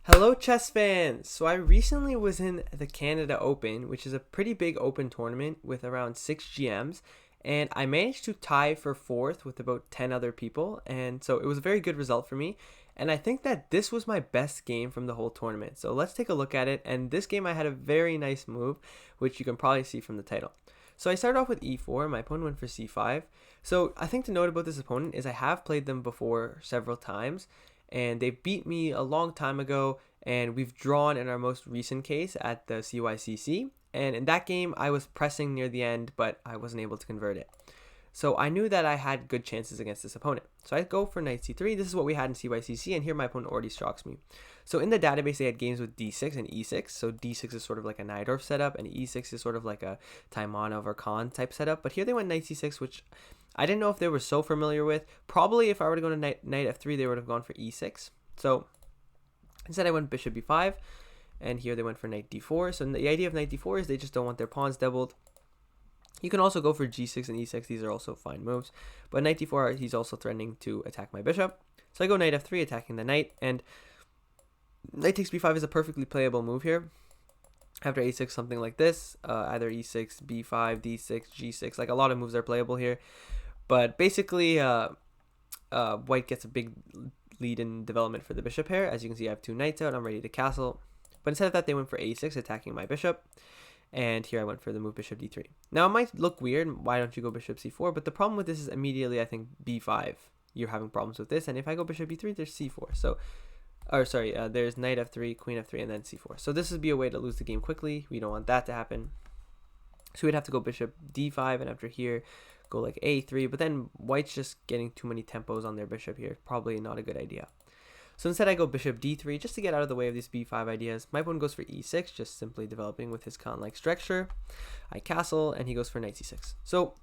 Hello, chess fans! So I recently was in the Canada Open, which is a pretty big open tournament with around 6 GMs, and I managed to tie for 4th with about 10 other people, and so it was a very good result for me, and I think that this was my best game from the whole tournament. So let's take a look at it, and this game I had a very nice move, which you can probably see from the title. So I started off with e4, my opponent went for c5. So I think to note about this opponent is I have played them before several times, and they beat me a long time ago, and we've drawn in our most recent case at the CYCC, and in that game I was pressing near the end, but I wasn't able to convert it. So I knew that I had good chances against this opponent. So I go for knight c3. This is what we had in CYCC, and here my opponent already shocks me. So in the database, they had games with d6 and e6. So d6 is sort of like a Najdorf setup, and e6 is sort of like a Taimanov or Khan type setup. But here they went knight c6, which I didn't know if they were so familiar with. Probably if I were to go to knight f3, they would have gone for e6. So instead I went bishop b5, and here they went for knight d4. So the idea of knight d4 is they just don't want their pawns doubled. You can also go for g6 and e6. These are also fine moves. But knight d4, he's also threatening to attack my bishop. So I go knight f3, attacking the knight. And knight takes b5 is a perfectly playable move here. After a6, something like this. Either e6, b5, d6, g6. Like a lot of moves are playable here. But basically, white gets a big lead in development for the bishop here. As you can see, I have two knights out. I'm ready to castle. But instead of that, they went for a6, attacking my bishop. And here I went for the move bishop d3. Now it might look weird, why don't you go bishop c4? But the problem with this is immediately I think b5. You're having problems with this, and if I go bishop b3, there's c4. So, there's knight f3, queen f3, and then c4. So this would be a way to lose the game quickly. We don't want that to happen. So we'd have to go bishop d5, and after here, go like a3. But then white's just getting too many tempos on their bishop here. Probably not a good idea. So instead I go bishop d3 just to get out of the way of these b5 ideas. My opponent goes for e6, just simply developing with his Khan-like structure. I castle, and he goes for knight c6. So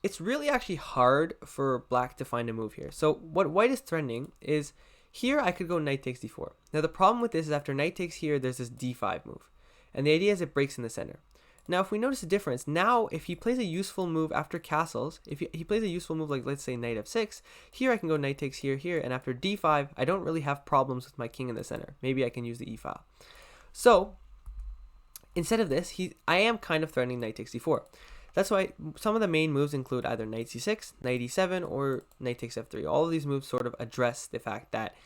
it's really actually hard for black to find a move here. So what white is threatening is here I could go knight takes d4. Now the problem with this is after knight takes here, there's this d5 move. And the idea is it breaks in the center. Now, if we notice a difference, now if he plays a useful move after castles, if he plays a useful move like, let's say, knight f6, here I can go knight takes here, and after d5, I don't really have problems with my king in the center. Maybe I can use the e file. So, instead of this, I am kind of threatening knight takes d4. That's why some of the main moves include either knight c6, knight e7, or knight takes f3. All of these moves sort of address the fact that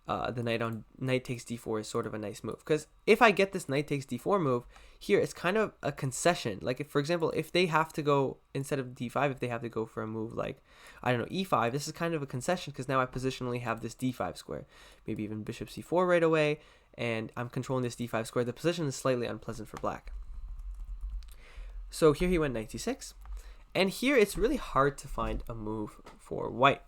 the knight takes d4 is sort of a nice move, because if I get this knight takes d4 move here, it's kind of a concession. Like if, for example, if they have to go instead of d5, if they have to go for a move like, I don't know, e5, this is kind of a concession because now I positionally have this d5 square, maybe even bishop c4 right away, and I'm controlling this d5 square. The position is slightly unpleasant for black. So here he went knight c6, and here it's really hard to find a move for white.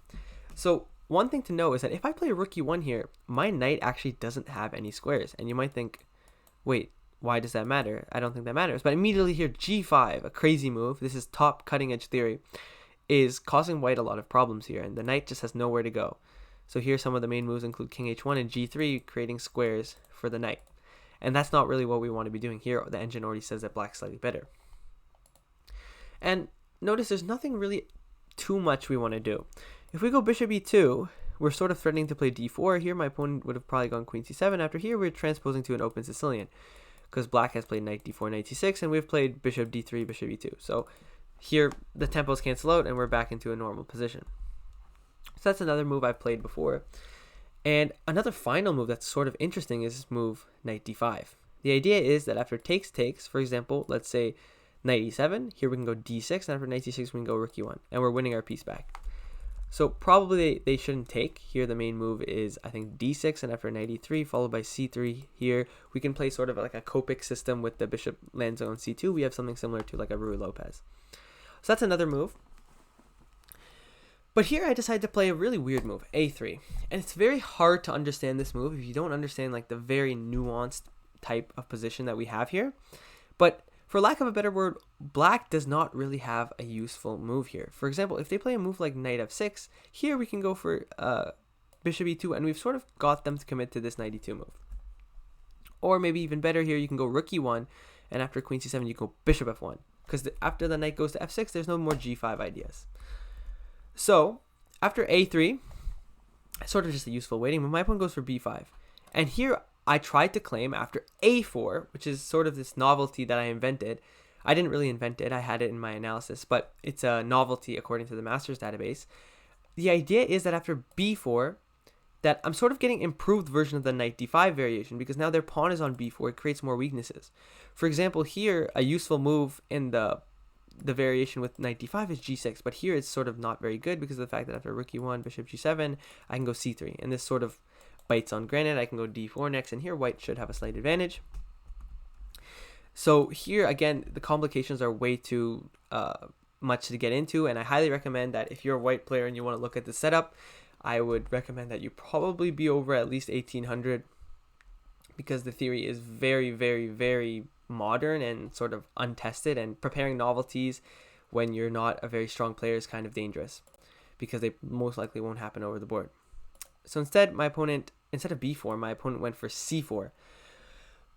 So one thing to know is that if I play rook e1 here, my knight actually doesn't have any squares. And you might think, wait, why does that matter? I don't think that matters. But immediately here, g5, a crazy move, this is top cutting edge theory, is causing white a lot of problems here. And the knight just has nowhere to go. So here some of the main moves include king h1 and g3, creating squares for the knight. And that's not really what we want to be doing here. The engine already says that black's slightly better. And notice there's nothing really too much we want to do. If we go bishop e2, we're sort of threatening to play d4. Here my opponent would have probably gone queen c7. After here, we're transposing to an open Sicilian, because black has played knight d4, knight c6, and we've played bishop d3, bishop e2. So here the tempos cancel out, and we're back into a normal position. So that's another move I've played before. And another final move that's sort of interesting is this move knight d5. The idea is that after takes, for example, let's say knight e7, here we can go d6, and after knight c6 we can go rook e1, and we're winning our piece back. So probably they shouldn't take. Here the main move is, I think, d6, and after knight e3, followed by c3 here, we can play sort of like a Copic system with the bishop lands on c2. We have something similar to like a Ruy Lopez. So that's another move. But here I decided to play a really weird move, a3. And it's very hard to understand this move if you don't understand like the very nuanced type of position that we have here. But for lack of a better word, black does not really have a useful move here. For example, if they play a move like knight f6, here we can go for bishop e2, and we've sort of got them to commit to this knight e2 move. Or maybe even better here, you can go rook e1, and after queen c7, you go bishop f1. Because after the knight goes to f6, there's no more g5 ideas. So, after a3, sort of just a useful waiting, but my opponent goes for b5. And here, I tried to claim after a4, which is sort of this novelty that I invented. I didn't really invent it, I had it in my analysis, but it's a novelty according to the master's database. The idea is that after b4, that I'm sort of getting improved version of the knight d5 variation, because now their pawn is on b4, it creates more weaknesses. For example, here, a useful move in the variation with knight d5 is g6, but here it's sort of not very good because of the fact that after rook e1, bishop g7, I can go c3, and this sort of bites on granite. I can go d4 next, and here white should have a slight advantage. So here, again, the complications are way too much to get into, and I highly recommend that if you're a white player and you want to look at the setup, I would recommend that you probably be over at least 1800, because the theory is very, very, very modern and sort of untested, and preparing novelties when you're not a very strong player is kind of dangerous because they most likely won't happen over the board. So instead of b4, my opponent went for c4,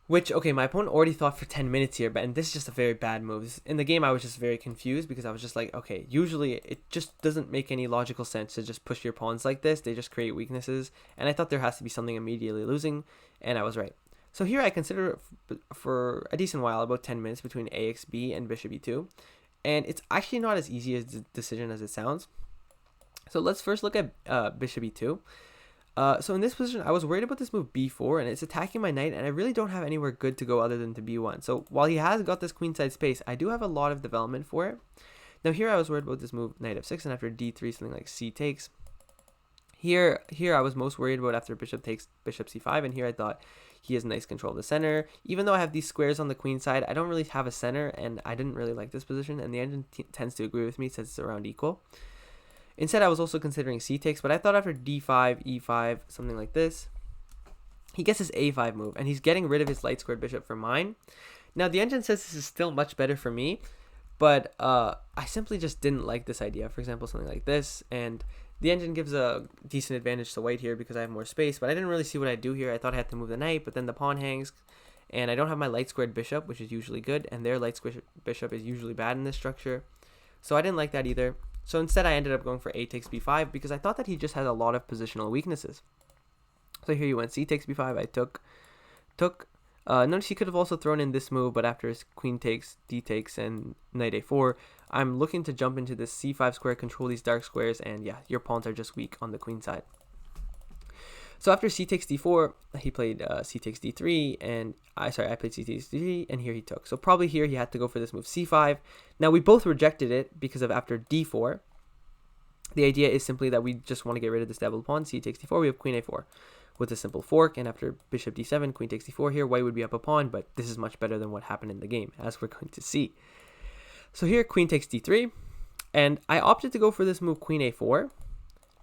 which, okay, my opponent already thought for 10 minutes here, and this is just a very bad move. In the game, I was just very confused because I was just like, okay, usually it just doesn't make any logical sense to just push your pawns like this. They just create weaknesses, and I thought there has to be something immediately losing, and I was right. So here I consider for a decent while, about 10 minutes, between AXB and bishop e2, and it's actually not as easy a decision as it sounds. So let's first look at bishop e2. So in this position, I was worried about this move b4, and it's attacking my knight, and I really don't have anywhere good to go other than to b1. So while he has got this queenside space, I do have a lot of development for it. Now here I was worried about this move knight f6, and after d3, something like c takes. Here I was most worried about after bishop takes bishop c5, and here I thought he has nice control of the center. Even though I have these squares on the queen side, I don't really have a center, and I didn't really like this position, and the engine tends to agree with me since it's around equal. Instead, I was also considering c takes, but I thought after d5, e5, something like this, he gets his a5 move, and he's getting rid of his light squared bishop for mine. Now, the engine says this is still much better for me, but I simply just didn't like this idea. For example, something like this, and the engine gives a decent advantage to white here because I have more space, but I didn't really see what I'd do here. I thought I had to move the knight, but then the pawn hangs, and I don't have my light squared bishop, which is usually good, and their light squared bishop is usually bad in this structure. So I didn't like that either. So instead, I ended up going for a takes b5 because I thought that he just had a lot of positional weaknesses. So here you went c takes b5. I took. Notice he could have also thrown in this move, but after his queen takes, d takes, and knight a4, I'm looking to jump into this c5 square, control these dark squares, and yeah, your pawns are just weak on the queen side. So after c takes d4, he played c takes d3, and I played c takes d3, and here he took. So probably here he had to go for this move c5. Now we both rejected it because of after d4. The idea is simply that we just want to get rid of this double pawn. C takes d4, we have queen a4 with a simple fork, and after bishop d7, queen takes d4 here, white would be up a pawn, but this is much better than what happened in the game, as we're going to see. So here, queen takes d3, and I opted to go for this move queen a4.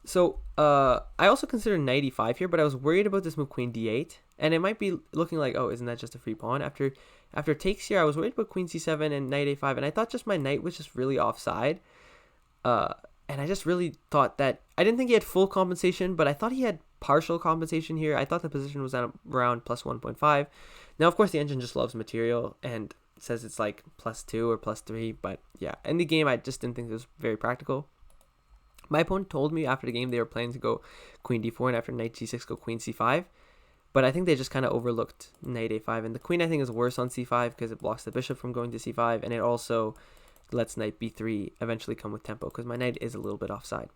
So I also considered knight e5 here, but I was worried about this move queen d8, and it might be looking like, oh, isn't that just a free pawn? After takes here, I was worried about queen c7 and knight a5, and I thought just my knight was just really offside. And I just really thought that, I didn't think he had full compensation, but I thought he had partial compensation here. I thought the position was at around plus 1.5. Now, of course, the engine just loves material and says it's like plus 2 or plus 3, but yeah, in the game, I just didn't think it was very practical. My opponent told me after the game they were planning to go queen d4, and after knight g6, go queen c5. But I think they just kind of overlooked knight a5. And the queen, I think, is worse on c5 because it blocks the bishop from going to c5. And it also lets knight b3 eventually come with tempo because my knight is a little bit offside.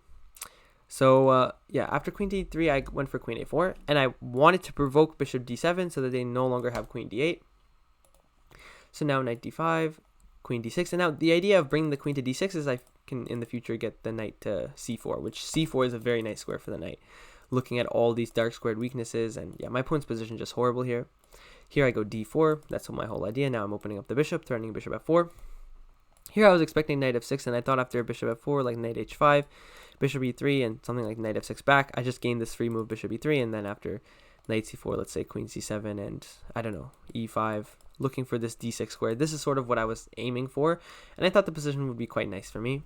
So, yeah, after queen d3, I went for queen a4. And I wanted to provoke bishop d7 so that they no longer have queen d8. So now knight d5, queen d6. And now the idea of bringing the queen to d6 is I can, in the future, get the knight to c4, which c4 is a very nice square for the knight. Looking at all these dark squared weaknesses, and yeah, my opponent's position just horrible here. Here I go d4, that's my whole idea. Now I'm opening up the bishop, threatening bishop f4. Here I was expecting knight f6, and I thought after bishop f4, like knight h5, bishop e3, and something like knight f6 back, I just gained this free move bishop e3, and then after knight c4, let's say queen c7, and I don't know, e5, looking for this d6 square. This is sort of what I was aiming for, and I thought the position would be quite nice for me.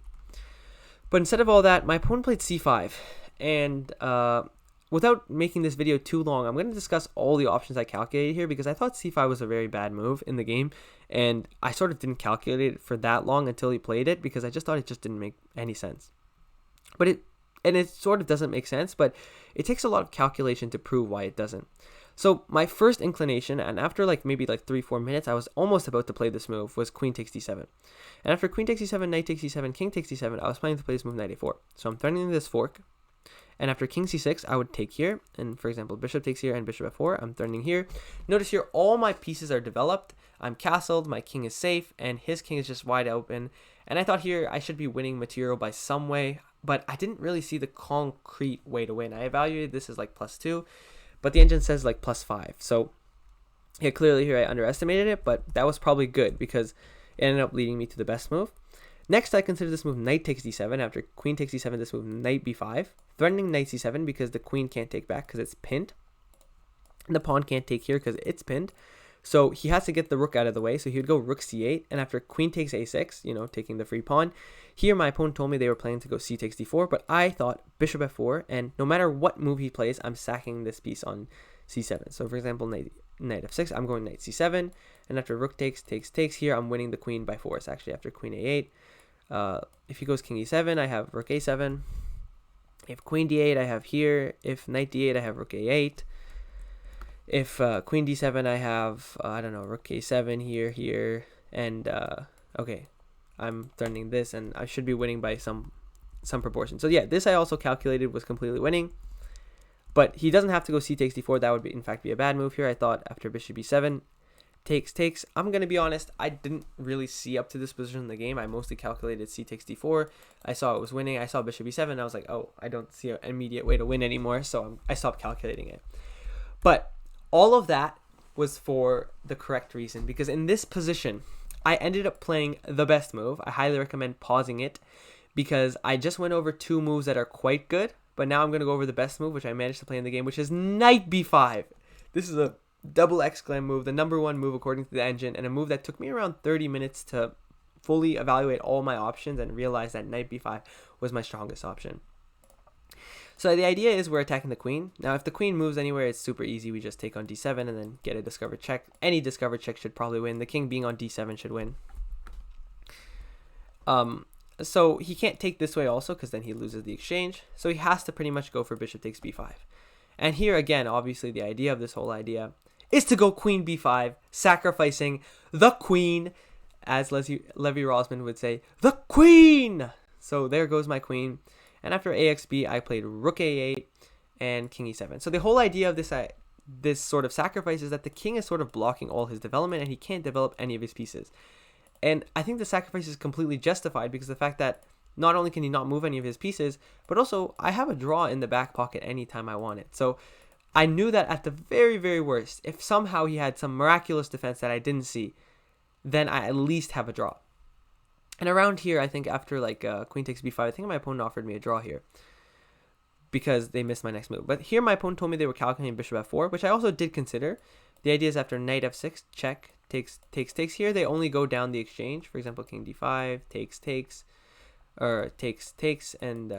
But instead of all that, my opponent played c5, and without making this video too long, I'm going to discuss all the options I calculated here because I thought c5 was a very bad move in the game, and I sort of didn't calculate it for that long until he played it because I just thought it just didn't make any sense. But it sort of doesn't make sense, but it takes a lot of calculation to prove why it doesn't. So my first inclination, and after like maybe like 3-4 minutes, I was almost about to play this move, was queen takes d7. And after queen takes d7, knight takes d7, king takes d7, I was planning to play this move knight a4. So I'm threatening this fork. And after king c6, I would take here. And for example, bishop takes here and bishop f4. I'm threatening here. Notice here, all my pieces are developed. I'm castled. My king is safe. And his king is just wide open. And I thought here I should be winning material by some way. But I didn't really see the concrete way to win. I evaluated this as like +2. But the engine says like +5. So yeah, clearly here I underestimated it. But that was probably good because it ended up leading me to the best move. Next, I consider this move knight takes d7. After queen takes d7, this move knight b5. Threatening knight c7 because the queen can't take back because it's pinned. And the pawn can't take here because it's pinned. So he has to get the rook out of the way. So he would go rook c8. And after queen takes a6, taking the free pawn. Here, my opponent told me they were planning to go c takes d4. But I thought bishop f4. And no matter what move he plays, I'm sacking this piece on c7. So for example, knight f6, I'm going knight c7. And after rook takes here, I'm winning the queen by force. Actually, after queen a8. If he goes king e7, I have rook a7. If queen d8, I have here. If knight d8, I have rook a8. If queen d7, I have, rook a7 here. And, okay, I'm threatening this, and I should be winning by some proportion. So, yeah, this I also calculated was completely winning. But he doesn't have to go c takes d4. That would, in fact, be a bad move here. I thought after bishop e7, takes. I'm going to be honest, I didn't really see up to this position in the game. I mostly calculated c takes d4. I saw it was winning. I saw bishop e7. And I was like, oh, I don't see an immediate way to win anymore. So I stopped calculating it. But all of that was for the correct reason. Because in this position, I ended up playing the best move. I highly recommend pausing it. Because I just went over 2 moves that are quite good. But now I'm going to go over the best move, which I managed to play in the game, which is knight b5. This is a double exclam move, the number 1 move according to the engine, and a move that took me around 30 minutes to fully evaluate all my options and realize that knight b5 was my strongest option. So the idea is we're attacking the queen. Now if the queen moves anywhere, it's super easy. We just take on d7 and then get a discovered check. Any discovered check should probably win. The king being on d7 should win. So he can't take this way also because then he loses the exchange. So he has to pretty much go for bishop takes b5. And here again, obviously the idea of this whole idea is to go queen b5, sacrificing the queen, as Levi Rosman would say, the queen! So there goes my queen. And after axb, I played rook a8 and king e7. So the whole idea of this sort of sacrifice is that the king is sort of blocking all his development and he can't develop any of his pieces. And I think the sacrifice is completely justified because of the fact that not only can he not move any of his pieces, but also I have a draw in the back pocket anytime I want it. So I knew that at the very, very worst, if somehow he had some miraculous defense that I didn't see, then I at least have a draw. And around here, I think after like queen takes b5, I think my opponent offered me a draw here because they missed my next move. But here my opponent told me they were calculating bishop f4, which I also did consider. The idea is after knight f6, check, takes here, they only go down the exchange. For example, king d5, takes, and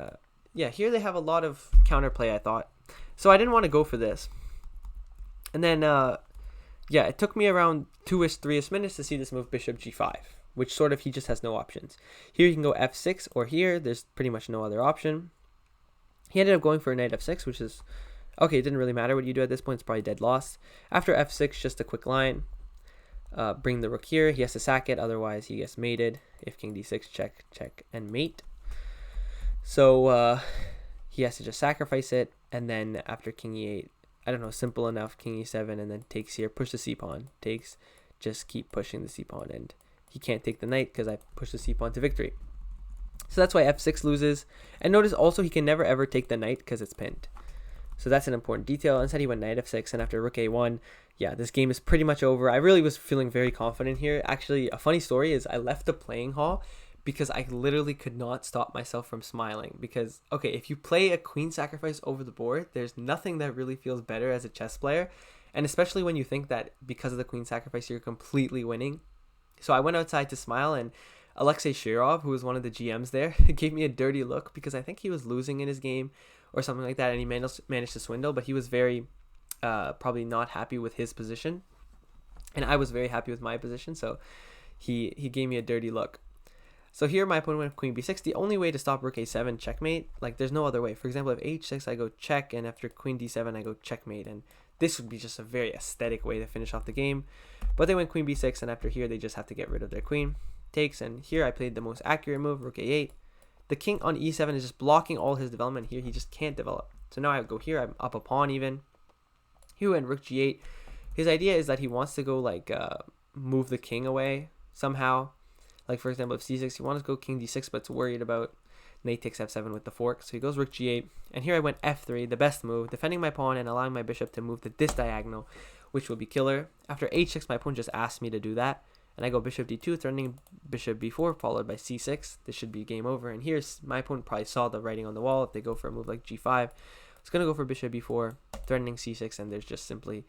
yeah, here they have a lot of counterplay, I thought. So I didn't want to go for this. And then, yeah, it took me around 2-ish, 3-ish minutes to see this move bishop g5, which sort of he just has no options. Here you can go f6 or here. There's pretty much no other option. He ended up going for knight f6, which is, okay, it didn't really matter what you do at this point. It's probably dead lost. After f6, just a quick line. Bring the rook here. He has to sack it, otherwise he gets mated. If king d6, check, and mate. So he has to just sacrifice it, and then after king e8, I don't know, simple enough, king e7, and then takes here, push the c-pawn, takes, just keep pushing the c-pawn, and he can't take the knight because I pushed the c-pawn to victory. So that's why f6 loses, and notice also he can never ever take the knight because it's pinned. So that's an important detail. Instead he went knight f6, and after rook a1, yeah, this game is pretty much over. I really was feeling very confident here. Actually, a funny story is I left the playing hall because I literally could not stop myself from smiling. Because, okay, if you play a queen sacrifice over the board, there's nothing that really feels better as a chess player. And especially when you think that because of the queen sacrifice, you're completely winning. So I went outside to smile, and Alexei Shirov, who was one of the GMs there, gave me a dirty look because I think he was losing in his game or something like that, and he managed to swindle, but he was very probably not happy with his position, and I was very happy with my position, so he gave me a dirty look. So here my opponent went queen b6. The only way to stop rook a7 checkmate, like there's no other way. For example, if h6 I go check, and after queen d7 I go checkmate, and this would be just a very aesthetic way to finish off the game. But they went queen b6, and after here they just have to get rid of their queen. Takes, and here I played the most accurate move, rook a8. The king on e7 is just blocking all his development. Here he just can't develop. So now I go here, I'm up a pawn even. He went rook g8. His idea is that he wants to go like move the king away somehow. Like for example, if c6, he wants to go king d6, but it's worried about knight takes f7 with the fork. So he goes rook g8. And here I went f3, the best move, defending my pawn and allowing my bishop to move to this diagonal, which will be killer. After h6, my opponent just asked me to do that. And I go bishop d2, threatening bishop b4, followed by c6. This should be game over. And here's my opponent probably saw the writing on the wall. If they go for a move like g5, it's going to go for bishop b4, threatening c6. And there's just simply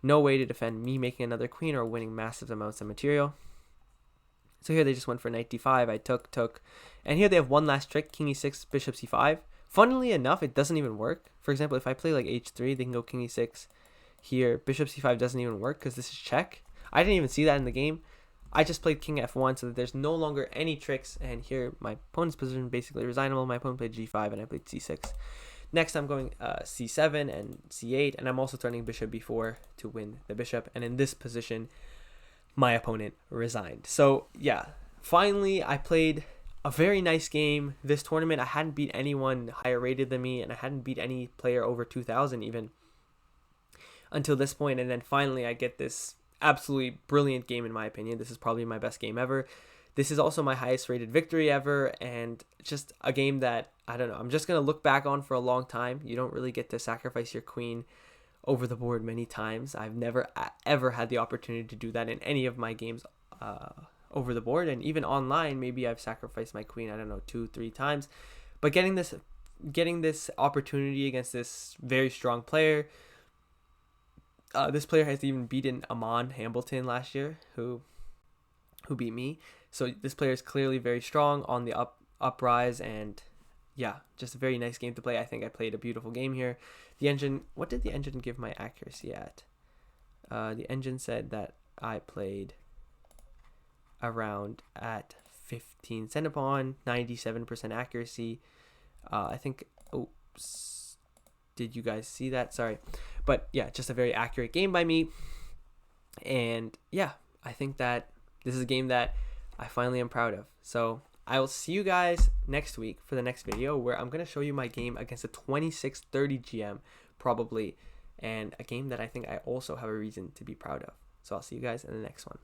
no way to defend me making another queen or winning massive amounts of material. So here they just went for knight d5. I took. And here they have one last trick, king e6, bishop c5. Funnily enough, it doesn't even work. For example, if I play like h3, they can go king e6. Here, bishop c5 doesn't even work because this is check. I didn't even see that in the game. I just played king f1 so that there's no longer any tricks. And here, my opponent's position basically resignable. My opponent played g5 and I played c6. Next, I'm going c7 and c8. And I'm also threatening bishop b4 to win the bishop. And in this position, my opponent resigned. So, yeah, finally, I played a very nice game this tournament. I hadn't beat anyone higher rated than me. And I hadn't beat any player over 2,000 even until this point. And then finally, I get this absolutely brilliant game in my opinion. This is probably my best game ever. This is also my highest rated victory ever, and just a game that, I don't know, I'm just going to look back on for a long time. You don't really get to sacrifice your queen over the board many times. I've never ever had the opportunity to do that in any of my games over the board, and even online maybe I've sacrificed my queen, I don't know, 2-3 times. But getting this opportunity against this very strong player, this player has even beaten Amon Hambleton last year, who beat me. So this player is clearly very strong on the uprise, and yeah, just a very nice game to play. I think I played a beautiful game here. The engine, what did the engine give my accuracy at? The engine said that I played around at 15 cent upon, 97% accuracy. I think, oops, did you guys see that? Sorry. But yeah, just a very accurate game by me. And yeah, I think that this is a game that I finally am proud of. So I will see you guys next week for the next video, where I'm going to show you my game against a 2630 GM probably, and a game that I think I also have a reason to be proud of. So I'll see you guys in the next one.